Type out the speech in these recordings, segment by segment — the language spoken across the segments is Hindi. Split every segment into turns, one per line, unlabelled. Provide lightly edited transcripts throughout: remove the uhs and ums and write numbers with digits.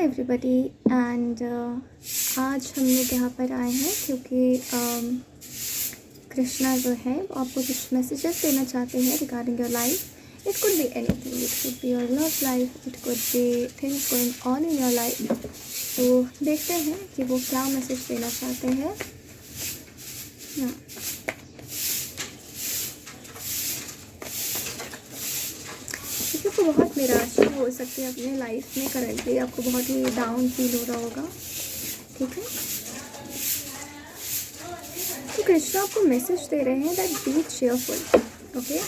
एवरीबॉडी एंड आज हम लोग यहाँ पर आए हैं क्योंकि कृष्णा जो है वो आपको कुछ मैसेजेस देना चाहते हैं regarding your life. It could be anything, it could be your love life, it could B things going on in your life. तो देखते हैं कि वो क्या मैसेज देना चाहते हैं. आपको बहुत निराशा हो सकती है अपने लाइफ में. करंटली आपको बहुत ही डाउन फील हो रहा होगा. ठीक है, तो कृष्णा आपको मैसेज दे रहे हैं दैट बी चेयरफुल. ओके,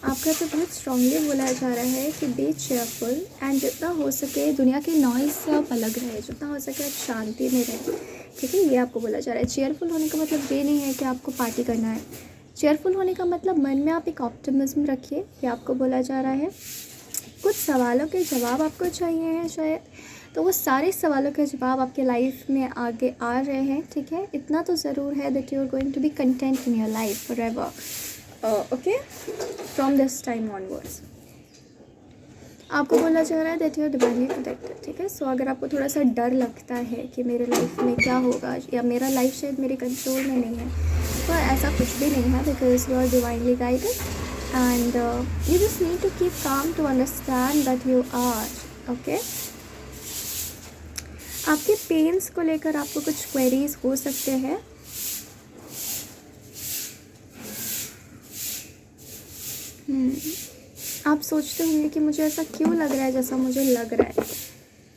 आपका तो बहुत स्ट्रांगली बोला जा रहा है कि बी चेयरफुल एंड जितना हो सके दुनिया के नॉइज़ से आप अलग रहे, जितना हो सके आप शांति में रहें. ठीक है, ये आपको बोला जा रहा है. चेयरफुल होने का मतलब ये नहीं है कि आपको पार्टी करना है. चेयरफुल होने का मतलब मन में आप एक ऑप्टिमिज्म रखिए, ये आपको बोला जा रहा है. कुछ सवालों के जवाब आपको चाहिए हैं शायद, तो वो सारे सवालों के जवाब आपके लाइफ में आगे आ रहे हैं. ठीक है, इतना तो ज़रूर है that you are going to be content in your life for ever. Okay, from this time onwards आपको बोला जा रहा है that you are divinely protected. ठीक है, सो अगर आपको थोड़ा सा डर लगता है कि मेरे लाइफ में क्या होगा या मेरा लाइफ शायद मेरे कंट्रोल में नहीं है, तो ऐसा कुछ भी नहीं है, because you are divinely guided and you just need to keep calm to understand that you are okay. आपके पेन्स को लेकर आपको कुछ क्वेरीज हो सकते हैं. आप सोचते होंगे कि मुझे ऐसा क्यों लग रहा है जैसा मुझे लग रहा है.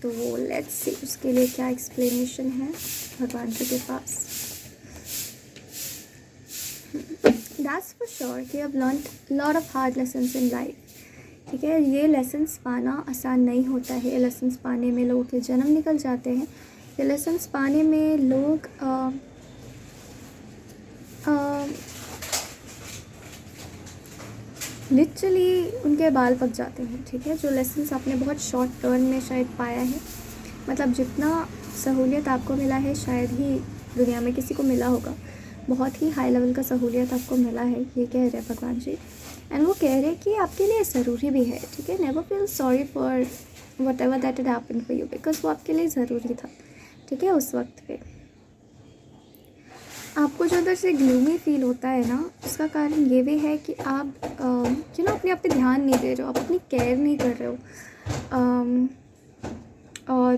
तो लेट्स सी उसके लिए क्या एक्सप्लेनेशन है भगवान जी के पास. That's for sure कि I've learned lot of hard lessons in life. ठीक है, ये लेसन्स पाना आसान नहीं होता है. ये लेसन्स पाने में लोगों के जन्म निकल जाते हैं. ये लेसन्स पाने में लोग लिटरली उनके बाल पक जाते हैं. ठीक है, जो लेसन्स आपने बहुत शॉर्ट टर्म में शायद पाया है, मतलब जितना सहूलियत आपको मिला है शायद ही दुनिया में किसी को मिला होगा. बहुत ही हाई लेवल का सहूलियत आपको मिला है, ये कह रहे हैं भगवान जी. एंड वो कह रहे हैं कि आपके लिए ज़रूरी भी है. ठीक है, never feel sorry for what ever that it happen for you, because वो आपके लिए ज़रूरी था. ठीक है, उस वक्त पे आपको जो अंदर से ग्लूमी फील होता है ना, उसका कारण ये भी है कि आप अपने आप पे ध्यान नहीं दे रहे हो, आप अपनी केयर नहीं कर रहे हो. और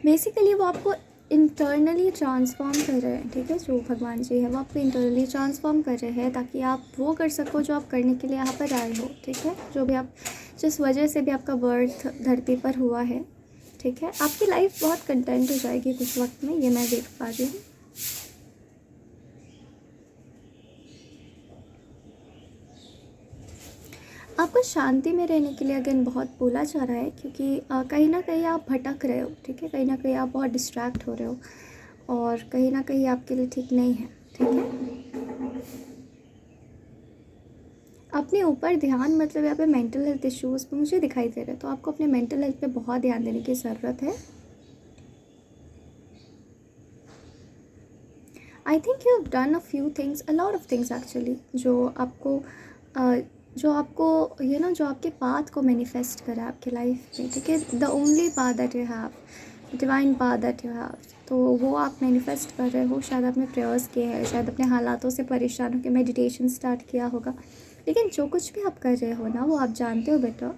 बेसिकली वो आपको इंटरनली ट्रांसफॉर्म कर रहे हैं. ठीक है, जो भगवान जी है वो आपको इंटरनली ट्रांसफॉर्म कर रहे हैं ताकि आप वो कर सको जो आप करने के लिए यहाँ पर आए हो. ठीक है, जो भी आप जिस वजह से भी आपका बर्थ धरती पर हुआ है. ठीक है, आपकी लाइफ बहुत कंटेंट हो जाएगी कुछ वक्त में, ये मैं देख पा रही हूँ. आपको शांति में रहने के लिए अगेन बहुत बोला जा रहा है, क्योंकि कहीं ना कहीं आप भटक रहे हो. ठीक है, कहीं ना कहीं आप बहुत डिस्ट्रैक्ट हो रहे हो और कहीं ना कहीं आपके लिए ठीक नहीं है. ठीक है, अपने ऊपर ध्यान, मतलब यहाँ पे मेंटल हेल्थ इश्यूज़ पे मुझे दिखाई दे रहे हैं, तो आपको अपने मेंटल हेल्थ पे बहुत ध्यान देने की ज़रूरत है. I think you have done a few things, a lot of things actually, जो आपको जो आपके पाथ को मैनिफेस्ट करा आपके लाइफ में. ठीक है, the only path that you have, divine path that you have, तो वो आप मैनिफेस्ट कर रहे हो. शायद आपने प्रेयर्स किए हैं, शायद अपने हालातों से परेशान होकर मेडिटेशन स्टार्ट किया होगा, लेकिन जो कुछ भी आप कर रहे हो ना, वो आप जानते हो बेटा,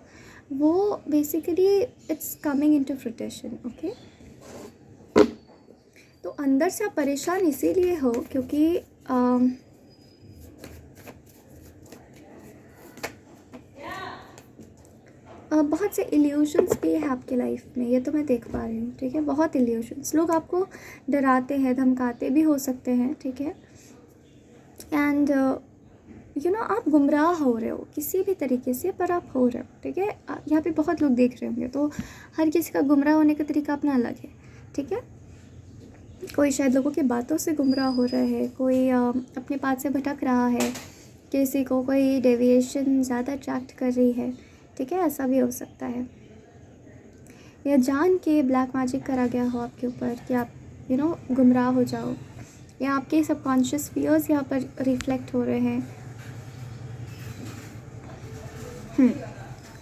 वो basically it's coming into fruition. Okay, तो अंदर से आप परेशान इसीलिए हो क्योंकि बहुत से इल्यूशंस भी है आपके लाइफ में, ये तो मैं देख पा रही हूँ. ठीक है, बहुत इल्यूशंस, लोग आपको डराते हैं, धमकाते भी हो सकते हैं. ठीक है, एंड आप गुमराह हो रहे हो किसी भी तरीके से, पर आप हो रहे हो. ठीक है, यहाँ पे बहुत लोग देख रहे होंगे, तो हर किसी का गुमराह होने का तरीका अपना अलग है. ठीक है, कोई शायद लोगों की बातों से गुमराह हो रहा है, कोई अपने पाथ से भटक रहा है, किसी को कोई डेविएशन ज़्यादा अट्रैक्ट कर रही है. ठीक है, ऐसा भी हो सकता है, या जान के ब्लैक मैजिक करा गया हो आपके ऊपर कि आप गुमराह हो जाओ, या आपके सबकॉन्शियस फियर्स यहाँ पर रिफ्लेक्ट हो रहे हैं.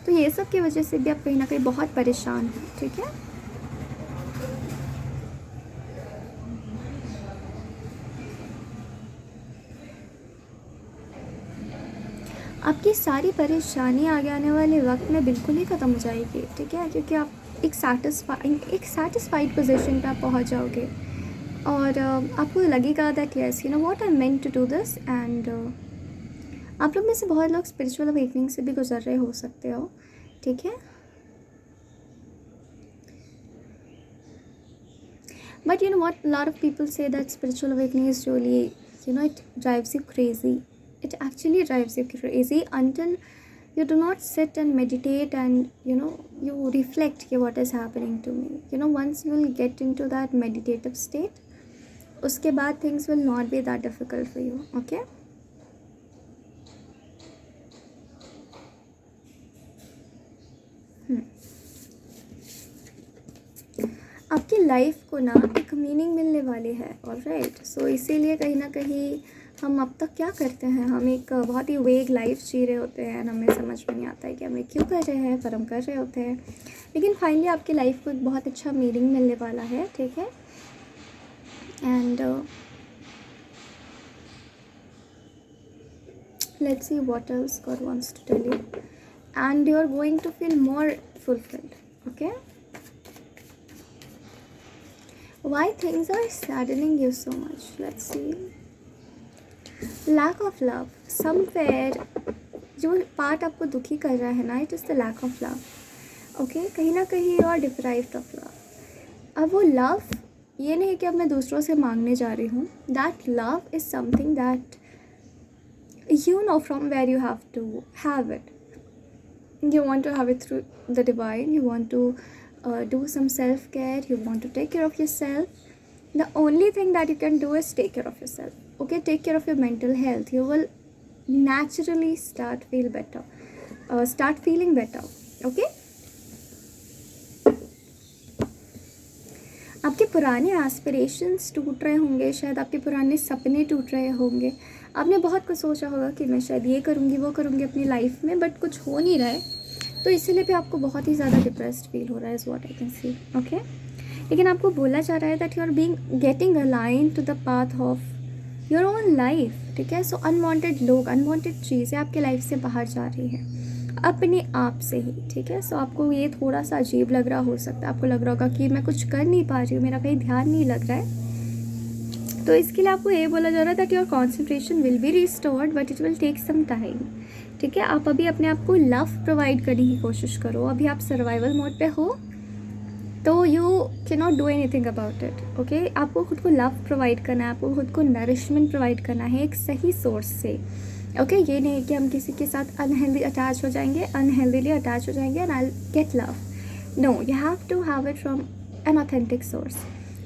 तो ये सब की वजह से भी आप कहीं ना कहीं बहुत परेशान हैं, ठीक है। आपकी सारी परेशानी आगे आने वाले वक्त में बिल्कुल ही ख़त्म हो जाएगी, ठीक है, क्योंकि आप एक सेटिस्फाइड पोजीशन पे आप पहुंच जाओगे और आपको लगेगा that yes you know what I meant to do this. And आप लोग में से बहुत लोग स्पिरिचुअल अवेकनिंग से भी गुजर रहे हो सकते हो, ठीक है। But you know what, lot of people say that spiritual awakening is really, you know, it drives you crazy. It actually drives you crazy until you do not sit and meditate and you know you reflect कि what is happening to me. You know, once you will get into that meditative state, उसके बाद things will not be that difficult for you. Okay? आपकी लाइफ को ना एक मीनिंग मिलने वाली है, ऑलराइट। सो इसीलिए कहीं ना कहीं हम अब तक क्या करते हैं, हम एक बहुत ही वेग लाइफ जी रहे होते हैं, हमें समझ में नहीं आता है कि हमें क्यों कर रहे हैं, पर हम कर रहे होते हैं। लेकिन फाइनली आपकी लाइफ को एक बहुत अच्छा मीनिंग मिलने वाला है, ठीक है। And let's see what else God wants to tell you. And you are going to feel more fulfilled, okay. Why things are saddening you so much? Let's see. Lack of love. Somewhere जो पार्ट आपको दुखी कर रहा है ना, it is the lack of love, okay. कहीं ना कहीं you are deprived of love. अब वो लव ये नहीं कि अब मैं दूसरों से मांगने जा रही हूँ। That love is something that you know from where you have to have it. You want to have it through the divine. You want to do some self-care. You want to take care of yourself. The only thing that you can do is take care of yourself, okay. Take care of your mental health. You will naturally start feeling better, okay. आपके पुराने एस्पिरेशंस टूट रहे होंगे, शायद आपके पुराने सपने टूट रहे होंगे। आपने बहुत कुछ सोचा होगा कि मैं शायद ये करूँगी वो करूँगी अपनी लाइफ में, बट कुछ हो नहीं रहा है, तो इसीलिए भी आपको बहुत ही ज़्यादा डिप्रेस्ड फील हो रहा है, is what I can see, okay. लेकिन आपको बोला जा रहा है that you are getting align to the path of your own life, ठीक है। सो अनवांटेड लोग, अनवांटेड चीज़ें आपके लाइफ से बाहर जा रही हैं अपने आप से ही, ठीक है। सो आपको ये थोड़ा सा अजीब लग रहा हो सकता है, आपको लग रहा होगा कि मैं कुछ कर नहीं पा रही हूँ, मेरा कहीं ध्यान नहीं लग रहा है। तो इसके लिए आपको ये बोला जा रहा है that your concentration will be restored but it will take some time, ठीक है। आप अभी अपने आप को लव प्रोवाइड करने की कोशिश करो। अभी आप सर्वाइवल मोड पे हो तो you can not do anything about it, okay. आपको खुद को लव प्रोवाइड करना है, आपको खुद को नरिशमेंट प्रोवाइड करना है एक सही सोर्स से, ओके। ये नहीं है कि हम किसी के साथ अनहेल्दी अटैच हो जाएंगे, अनहेल्दीली अटैच हो जाएंगे and I get love. No, you have to have it from an authentic source.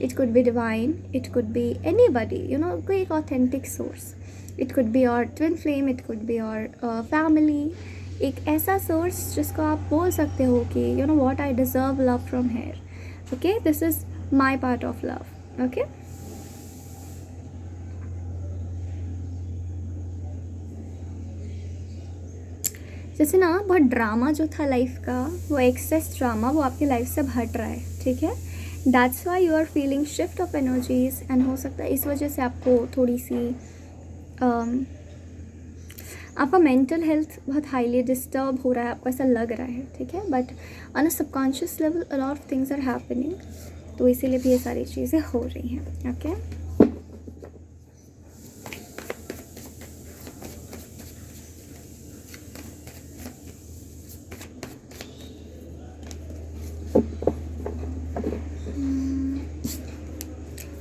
It could be divine, it could be anybody, you know, कोई एक authentic source. It could be your twin flame, it could be your family. एक ऐसा सोर्स जिसको आप बोल सकते हो कि you know what, I deserve love from here, okay, this is my part of love, okay. जैसे ना बहुत ड्रामा जो था लाइफ का, वो एक्सेस ड्रामा वो आपकी लाइफ से हट रहा है, ठीक है। That's why you are feeling shift of energies and हो सकता है इस वजह से आपको थोड़ी सी आपका मेंटल हेल्थ बहुत हाईली डिस्टर्ब हो रहा है, आपको ऐसा लग रहा है, ठीक है। But on a subconscious level a lot of things are happening, तो इसीलिए भी ये सारी चीज़ें हो रही हैं, okay.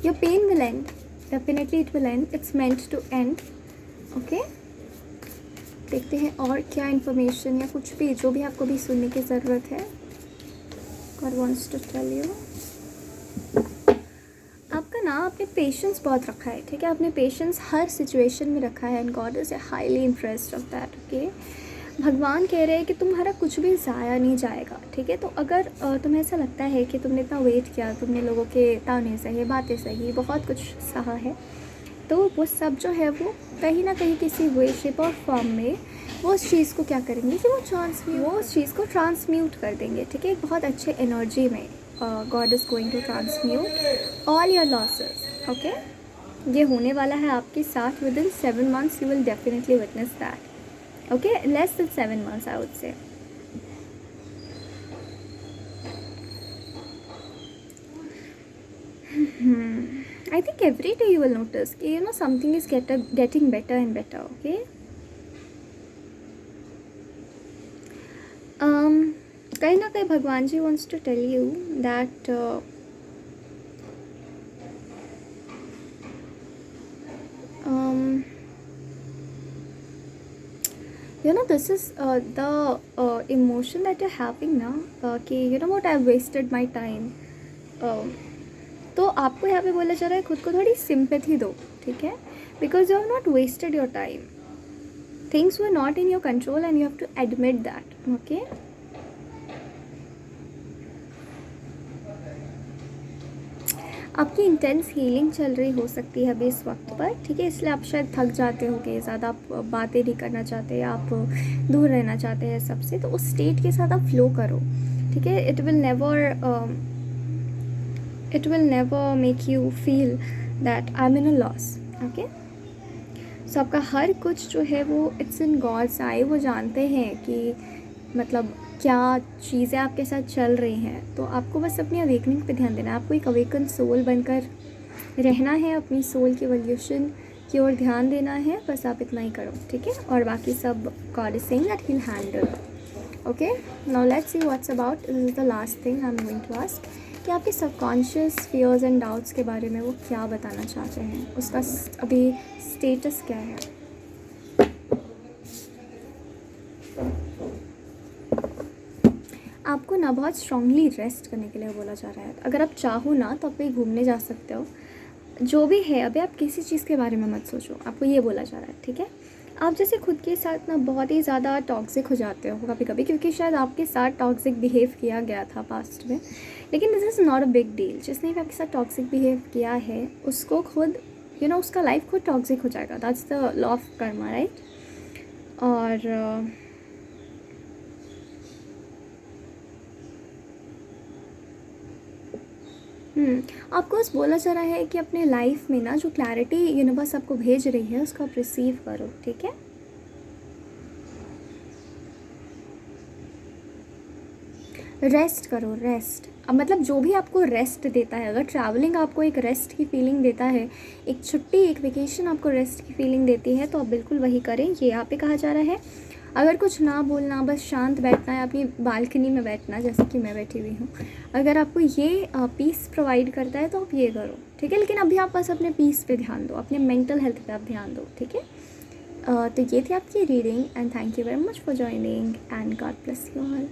Your pain will end. Definitely it will end. It's meant to end. Okay? देखते हैं और क्या इन्फॉर्मेशन या कुछ भी जो भी आपको भी सुनने की ज़रूरत है। God wants to tell you. आपका ना आपने पेशेंस बहुत रखा है, ठीक है। आपने पेशेंस हर सिचुएशन में रखा है and God is highly impressed of that, okay. भगवान कह रहे हैं कि तुम्हारा कुछ भी ज़ाया नहीं जाएगा, ठीक है। तो अगर तुम्हें ऐसा लगता है कि तुमने इतना वेट किया, तुमने लोगों के ताने सहे, बातें सही, बहुत कुछ सहा है, तो वो सब जो है वो कहीं ना कहीं किसी वे शेप और फॉर्म में वो उस चीज़ को क्या करेंगे कि वो उस चीज़ को ट्रांसम्यूट कर देंगे, ठीक है, एक बहुत अच्छे एनर्जी में। God is going to transmute all your losses, okay. ये होने वाला है आपके साथ within 7 months, you will definitely witness that, okay, less than 7 months I would say. I think every day you will notice कि something is getting better and better, okay. कहीं ना कहीं भगवान जी wants to tell you that this is the emotion that you're having now, कि what, I've wasted my time. तो आपको यहाँ पे बोला जा रहा है खुद को थोड़ी सिंपैथी दो, ठीक है, because you have not wasted your time, things were not in your control and you have to admit that, okay. आपकी इंटेंस हीलिंग चल रही हो सकती है अभी इस वक्त पर, ठीक है, इसलिए आप शायद थक जाते होगे ज़्यादा, आप बातें नहीं करना चाहते, आप दूर रहना चाहते हैं सबसे, तो उस स्टेट के साथ आप फ्लो करो, ठीक है। It will never make you feel that I am in a loss, okay. So आपका हर कुछ जो है वो इट्स इन गॉड्स आई, वो जानते हैं कि मतलब क्या चीज़ें आपके साथ चल रही हैं। तो आपको बस अपनी अवेकनिंग पे ध्यान देना है, आपको एक अवेकन सोल बनकर रहना है, अपनी सोल की एवोल्यूशन की ओर ध्यान देना है, बस आप इतना ही करो, ठीक है। और बाकी सब God is saying that he will handle, okay. Now let's see what's about, this is the last thing I am going to ask, कि आपके सबकॉन्शियस फियर्स एंड डाउट्स के बारे में वो क्या बताना चाहते हैं, उसका अभी स्टेटस क्या है। आपको ना बहुत स्ट्रांगली रेस्ट करने के लिए बोला जा रहा है। अगर आप चाहो ना तो आप कहीं घूमने जा सकते हो, जो भी है अभी आप किसी चीज़ के बारे में मत सोचो, आपको ये बोला जा रहा है, ठीक है। आप जैसे खुद के साथ ना बहुत ही ज़्यादा टॉक्सिक हो जाते हो कभी कभी, क्योंकि शायद आपके साथ टॉक्सिक बिहेव किया गया था पास्ट में, लेकिन this is not a big deal. जिसने भी आपके साथ टॉक्सिक बिहेव किया है उसको खुद उसका लाइफ खुद टॉक्सिक हो जाएगा, that's the law of Karma, right. और आपको बस बोला जा रहा है कि अपने लाइफ में ना जो क्लैरिटी यूनिवर्स आपको भेज रही है उसको आप रिसीव करो, ठीक है। रेस्ट करो, रेस्ट। अब मतलब जो भी आपको रेस्ट देता है, अगर ट्रैवलिंग आपको एक रेस्ट की फीलिंग देता है, एक छुट्टी, एक वेकेशन आपको रेस्ट की फीलिंग देती है, तो आप बिल्कुल वही करें, ये यहाँ पे कहा जा रहा है। अगर कुछ ना बोलना, बस शांत बैठना है, अपनी बालकनी में बैठना जैसे कि मैं बैठी हुई हूँ, अगर आपको ये पीस प्रोवाइड करता है तो आप ये करो, ठीक है। लेकिन अभी आप बस अपने पीस पे ध्यान दो, अपने मेंटल हेल्थ पे आप ध्यान दो, ठीक है। तो ये थी आपकी reading and thank you very much for joining and God bless you all.